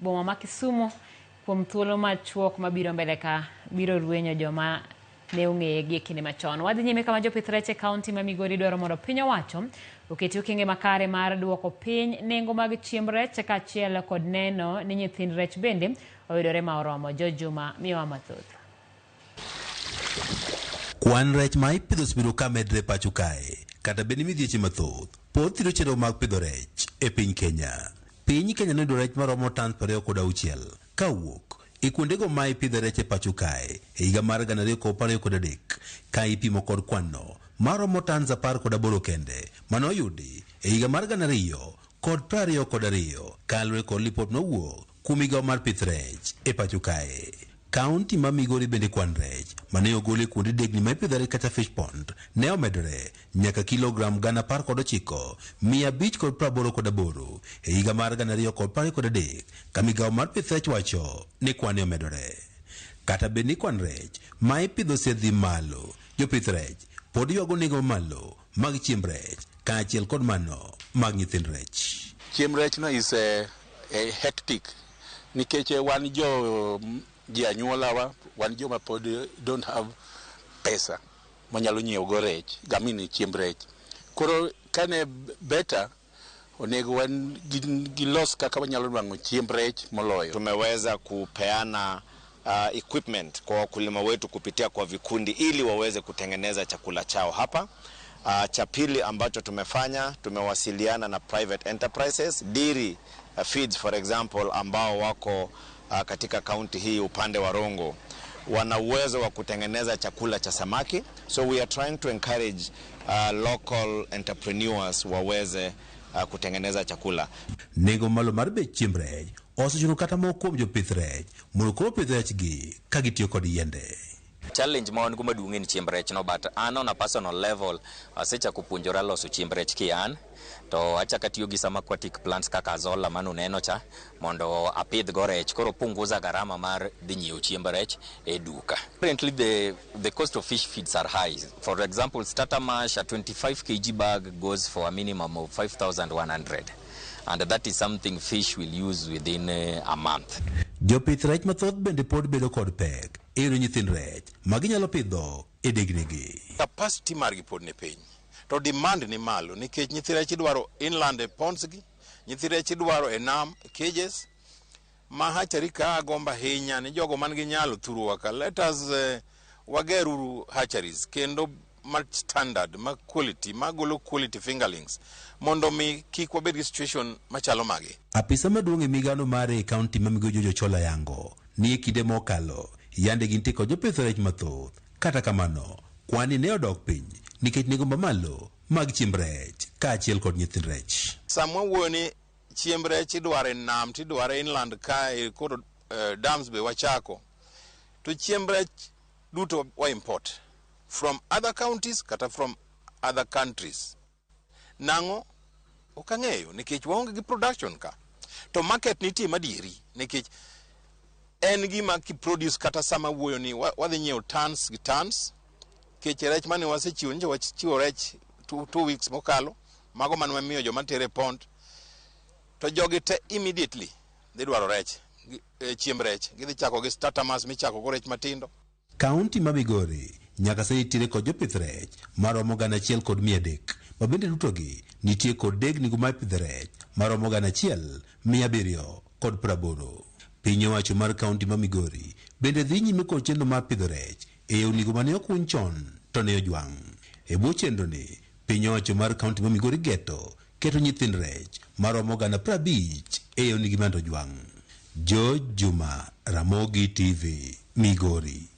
boma ma Kisumu kuom thuolo machuok mabiro mbele ka biro ruenyo joma ne ong'eye gi kinde machon. Wadhi nyime kama jopith rech e kaunti ma Migori dwaro mondo piny owacho oketi okenge makare mar duoko piny nengo mag chiemb rech kaachiel kod neno ni nyithind rech bende oyudore ma oromo. Jojuma miwa mathoth. Kwan rech ma ipidho osebiro ka medre pacho kae kata bende midhieche mathoth pod thiro chenro mag pidho rech e piny Kenya. Piny Kenya ne rech maromo tan 26 kawuok e kuondego ma ipidho rech e pacho kae e higa mar 2023 ka ipimo kod kwanno maromo tan 18 kende manoyudi e higa mar 2022 kaluwore kod lipot nowuok kuom migawo mar pith rech e pacho kae. Kaunti ma Migori bende kwan rech mane ogole kuonde degni ma ipidho rech kata fish pond ne omedore nyaka kilogram 19,588 e higa mar 2023 ka migawo mar pith rech wacho ni kwane omedore. Kata bed ni kwan rech ma ipidho osedhi malo, jopith rech pod ywago nengo malo mag chiemb rech kaachiel kod mano mag nyithind rech. Chiemb rech no is a hectic nikech wan ji anyuolawa wan joma pod don't have pesa manyalo nyiewo go rech gamini chiemb rech. Koro kane better onego wan gilos kaka wanyalo dwango chiemb rech moloyo. Tumeweza kupeana equipment kwa wakulima wetu kupitia kwa vikundi ili waweze kutengeneza chakula chao hapa. Cha pili ambacho tumefanya, tumewasiliana na private enterprises, Dairy Feeds for example, ambao wako katika kaunti hii upande wa Rongo, wana uwezo wa kutengeneza chakula cha samaki. So we are trying to encourage local entrepreneurs waweze kutengeneza chakula. Nego malo mar bech chiemb rech osechuno kata moko kuom jopith rech mondo koro pith rech gi ka gitiyo kod yiende. Challenge ma wan go maduong' en chiemb rech no, but an on a personal level asechako puonjora loso chiemb rech kian to achaka tiyo gi sama aquatic plants kaka Azolla mano neno cha mondo apidh go rech, koro punguza garama mar dhi nyiewo chiemb rech e duka. Currently the cost of fish feeds are high. For example, starter mash, a 25 kg bag goes for a minimum of 5,100. And that is something fish will use within a month. Jopith rech mathoth bende pod bedo kod pek ero nyithind rech maginyalo pidho e degnigi. Capacity margi pod ne piny to demand ni malo nikech nyithi rech idwaro inland ponds gi, nyithi rech idwaro e nam cages ma hatchery ka gomba hinya ni jogo man gi nyalo thuru waka. Let us wageruru hatcheries kendo ma standard ma quality magolo quality fingerlings mondo mi kik wabed gi situation machalo magi. Apisa maduong' e migano mare kaunti ma Migori Jojo Chola yango ni kinde mokalo yande gintie kod jopith rech mathoth, kata kamano kwani ne odok piny nikech nengo mamalo mag chiemb rech kaachiel kod nyithind rech. Samwa wuoyo ni chiemb rech idwaro e nam tidwaro inland ka kod dams be wachako to chiemb rech duto wa import from other counties kata from other countries. Nango okang'eyo nikech waonge gi production ka to market nitie madieri nikech en gima ki produce kata sama wuoyo ni wadhi nyiewo tons gi tons kech rech mane wasechiwo nje wachiwo rech 2 weeks mokalo mago man mamiyo joma tere pond to jogi te immediately dhi dwaro rech chiemb rech gidhi chako gi starter mass michako go rech matindo. Kaunti ma Migori nyaka sani tire kod jopith rech maromo 1,300 ma bende dutogi nitie kod degni ma ipidho rech maromo 1,780. Piny owacho mar kaunti ma Migori bende dhi nyime kod chenro mar pidho rech e yewnigo mane okuny chon to ne ojwang'. E bwo chenro ni piny owacho mar kaunti ma Migori keto nyithind rech maromo 50,000 e yewnigi mondo ojwang'. Jojuma, Ramogi TV, Migori.